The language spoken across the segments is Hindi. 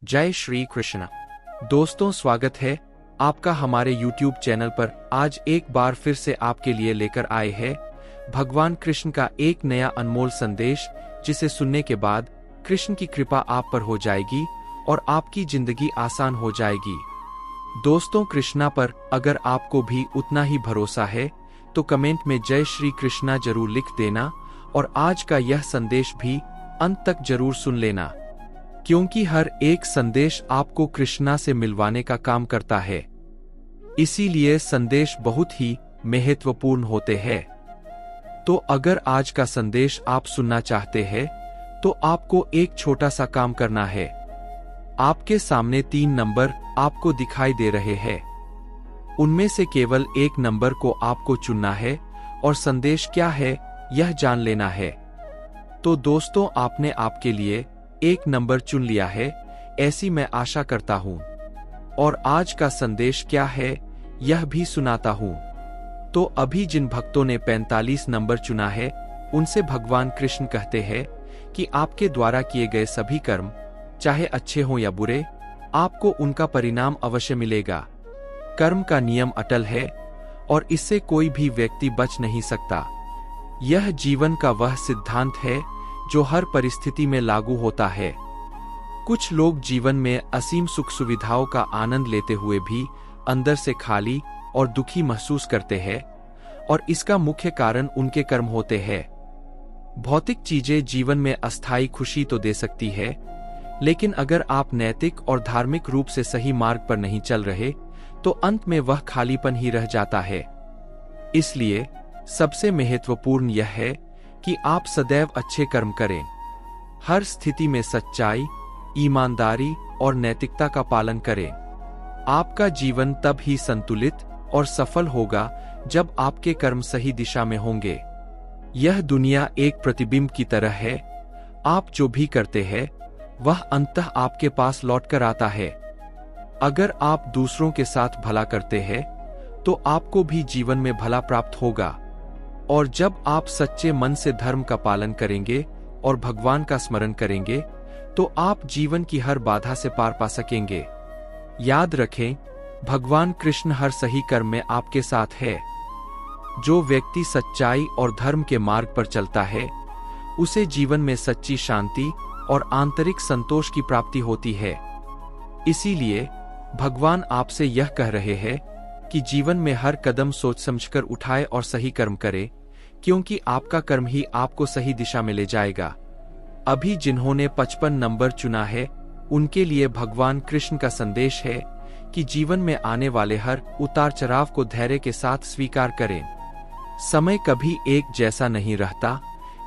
जय श्री कृष्ण। दोस्तों, स्वागत है आपका हमारे YouTube चैनल पर। आज एक बार फिर से आपके लिए लेकर आए हैं भगवान कृष्ण का एक नया अनमोल संदेश, जिसे सुनने के बाद कृष्ण की कृपा आप पर हो जाएगी और आपकी जिंदगी आसान हो जाएगी। दोस्तों, कृष्णा पर अगर आपको भी उतना ही भरोसा है तो कमेंट में जय श्री कृष्णा जरूर लिख देना और आज का यह संदेश भी अंत तक जरूर सुन लेना, क्योंकि हर एक संदेश आपको कृष्णा से मिलवाने का काम करता है। इसीलिए संदेश बहुत ही महत्वपूर्ण होते हैं। तो अगर आज का संदेश आप सुनना चाहते हैं तो आपको एक छोटा सा काम करना है। आपके सामने 3 नंबर आपको दिखाई दे रहे हैं। उनमें से केवल एक नंबर को आपको चुनना है और संदेश क्या है यह जान लेना है। तो दोस्तों, आपने आपके लिए एक नंबर चुन लिया है, ऐसी मैं आशा करता हूं। और आज का संदेश क्या है यह भी सुनाता हूं। तो अभी जिन भक्तों ने 45 नंबर चुना है, उनसे भगवान कृष्ण कहते हैं कि आपके द्वारा किए गए सभी कर्म, चाहे अच्छे हों या बुरे, आपको उनका परिणाम अवश्य मिलेगा। कर्म का नियम अटल है और इससे कोई भी व्यक्ति बच नहीं सकता। यह जीवन का वह सिद्धांत है जो हर परिस्थिति में लागू होता है। कुछ लोग जीवन में असीम सुख सुविधाओं का आनंद लेते हुए भी अंदर से खाली और दुखी महसूस करते हैं, और इसका मुख्य कारण उनके कर्म होते हैं। भौतिक चीजें जीवन में अस्थायी खुशी तो दे सकती है, लेकिन अगर आप नैतिक और धार्मिक रूप से सही मार्ग पर नहीं चल रहे तो अंत में वह खालीपन ही रह जाता है। इसलिए सबसे महत्वपूर्ण यह है कि आप सदैव अच्छे कर्म करें। हर स्थिति में सच्चाई, ईमानदारी और नैतिकता का पालन करें। आपका जीवन तब ही संतुलित और सफल होगा जब आपके कर्म सही दिशा में होंगे। यह दुनिया एक प्रतिबिंब की तरह है। आप जो भी करते हैं वह अंततः आपके पास लौटकर आता है। अगर आप दूसरों के साथ भला करते हैं तो आपको भी जीवन में भला प्राप्त होगा। और जब आप सच्चे मन से धर्म का पालन करेंगे और भगवान का स्मरण करेंगे तो आप जीवन की हर बाधा से पार पा सकेंगे। याद रखें, भगवान कृष्ण हर सही कर्म में आपके साथ है। जो व्यक्ति सच्चाई और धर्म के मार्ग पर चलता है, उसे जीवन में सच्ची शांति और आंतरिक संतोष की प्राप्ति होती है। इसीलिए भगवान आपसे यह कह रहे हैं कि जीवन में हर कदम सोच समझकर उठाए और सही कर्म करे, क्योंकि आपका कर्म ही आपको सही दिशा में ले जाएगा। अभी जिन्होंने 55 नंबर चुना है, उनके लिए भगवान कृष्ण का संदेश है कि जीवन में आने वाले हर उतार चढ़ाव को धैर्य के साथ स्वीकार करें। समय कभी एक जैसा नहीं रहता,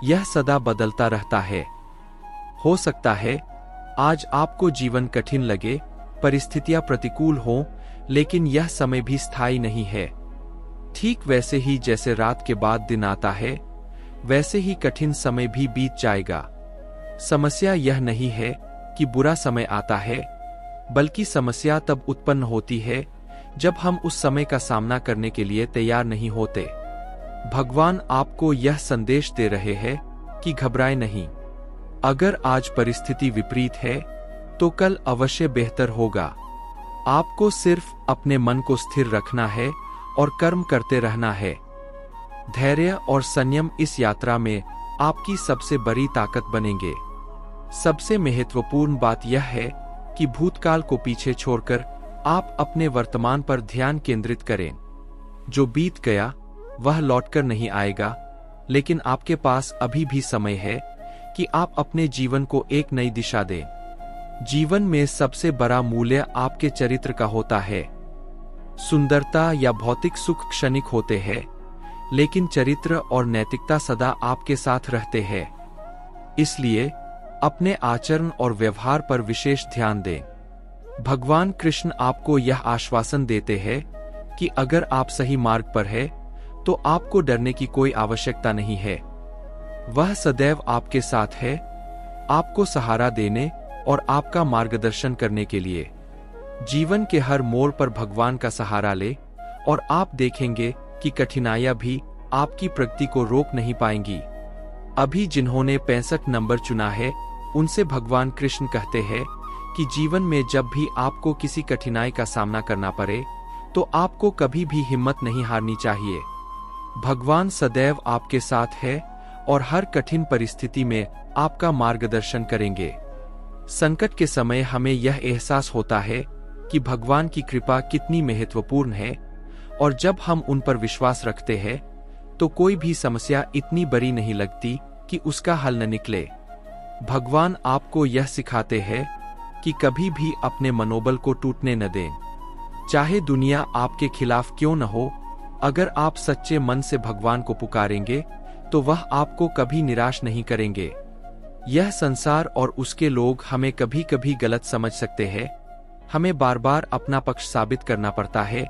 यह सदा बदलता रहता है। हो सकता है आज आपको जीवन कठिन लगे, परिस्थितियां प्रतिकूल हों, लेकिन यह समय भी स्थायी नहीं है। ठीक वैसे ही जैसे रात के बाद दिन आता है, वैसे ही कठिन समय भी बीत जाएगा। समस्या यह नहीं है कि बुरा समय आता है, बल्कि समस्या तब उत्पन्न होती है जब हम उस समय का सामना करने के लिए तैयार नहीं होते। भगवान आपको यह संदेश दे रहे हैं कि घबराएं नहीं। अगर आज परिस्थिति विपरीत है तो कल अवश्य बेहतर होगा। आपको सिर्फ अपने मन को स्थिर रखना है और कर्म करते रहना है। धैर्य और संयम इस यात्रा में आपकी सबसे बड़ी ताकत बनेंगे। सबसे महत्वपूर्ण बात यह है कि भूतकाल को पीछे छोड़कर आप अपने वर्तमान पर ध्यान केंद्रित करें। जो बीत गया वह लौटकर नहीं आएगा, लेकिन आपके पास अभी भी समय है कि आप अपने जीवन को एक नई दिशा दें। जीवन में सबसे बड़ा मूल्य आपके चरित्र का होता है। सुंदरता या भौतिक सुख क्षणिक होते हैं, लेकिन चरित्र और नैतिकता सदा आपके साथ रहते हैं। इसलिए अपने आचरण और व्यवहार पर विशेष ध्यान दें। भगवान कृष्ण आपको यह आश्वासन देते हैं कि अगर आप सही मार्ग पर हैं, तो आपको डरने की कोई आवश्यकता नहीं है। वह सदैव आपके साथ है, आपको सहारा देने और आपका मार्गदर्शन करने के लिए। जीवन के हर मोड़ पर भगवान का सहारा ले और आप देखेंगे कि कठिनाइयां भी आपकी प्रगति को रोक नहीं पाएंगी। अभी जिन्होंने 65 नंबर चुना है, उनसे भगवान कृष्ण कहते हैं कि जीवन में जब भी आपको किसी कठिनाई का सामना करना पड़े तो आपको कभी भी हिम्मत नहीं हारनी चाहिए। भगवान सदैव आपके साथ है और हर कठिन परिस्थिति में आपका मार्गदर्शन करेंगे। संकट के समय हमें यह एहसास होता है कि भगवान की कृपा कितनी महत्वपूर्ण है, और जब हम उन पर विश्वास रखते हैं तो कोई भी समस्या इतनी बड़ी नहीं लगती कि उसका हल न निकले। भगवान आपको यह सिखाते हैं कि कभी भी अपने मनोबल को टूटने न दें। चाहे दुनिया आपके खिलाफ क्यों न हो, अगर आप सच्चे मन से भगवान को पुकारेंगे तो वह आपको कभी निराश नहीं करेंगे। यह संसार और उसके लोग हमें कभी कभी गलत समझ सकते हैं, हमें बार बार अपना पक्ष साबित करना पड़ता है,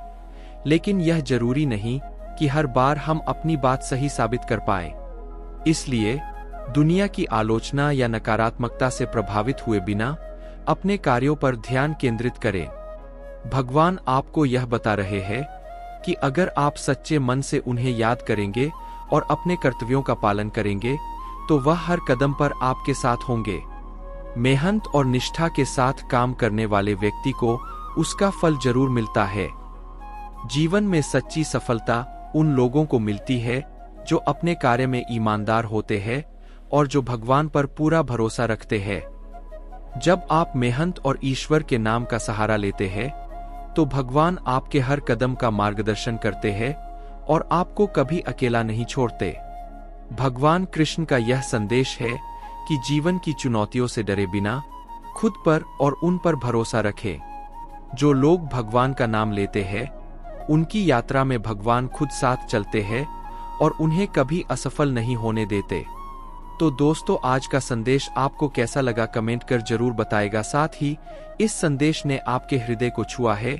लेकिन यह जरूरी नहीं कि हर बार हम अपनी बात सही साबित कर पाएं। इसलिए दुनिया की आलोचना या नकारात्मकता से प्रभावित हुए बिना अपने कार्यों पर ध्यान केंद्रित करें। भगवान आपको यह बता रहे हैं कि अगर आप सच्चे मन से उन्हें याद करेंगे और अपने कर्तव्यों का पालन करेंगे तो वह हर कदम पर आपके साथ होंगे। मेहनत और निष्ठा के साथ काम करने वाले व्यक्ति को उसका फल जरूर मिलता है। जीवन में सच्ची सफलता उन लोगों को मिलती है जो अपने कार्य में ईमानदार होते हैं और जो भगवान पर पूरा भरोसा रखते हैं। जब आप मेहनत और ईश्वर के नाम का सहारा लेते हैं तो भगवान आपके हर कदम का मार्गदर्शन करते हैं और आपको कभी अकेला नहीं छोड़ते। भगवान कृष्ण का यह संदेश है कि जीवन की चुनौतियों से डरे बिना खुद पर और उन पर भरोसा रखें। जो लोग भगवान का नाम लेते हैं उनकी यात्रा में भगवान खुद साथ चलते हैं और उन्हें कभी असफल नहीं होने देते। तो दोस्तों, आज का संदेश आपको कैसा लगा कमेंट कर जरूर बताएगा। साथ ही इस संदेश ने आपके हृदय को छुआ है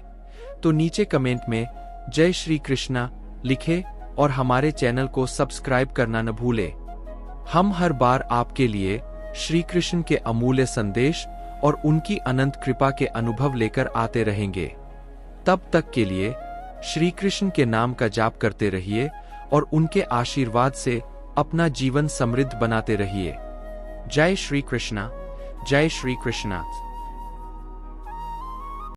तो नीचे कमेंट में जय श्री कृष्णा लिखे और हमारे चैनल को सब्सक्राइब करना न भूले। हम हर बार आपके लिए श्री कृष्ण के अमूल्य संदेश और उनकी अनंत कृपा के अनुभव लेकर आते रहेंगे। तब तक के लिए श्री कृष्ण के नाम का जाप करते रहिए और उनके आशीर्वाद से अपना जीवन समृद्ध बनाते रहिए। जय श्री कृष्णा, जय श्री कृष्णा।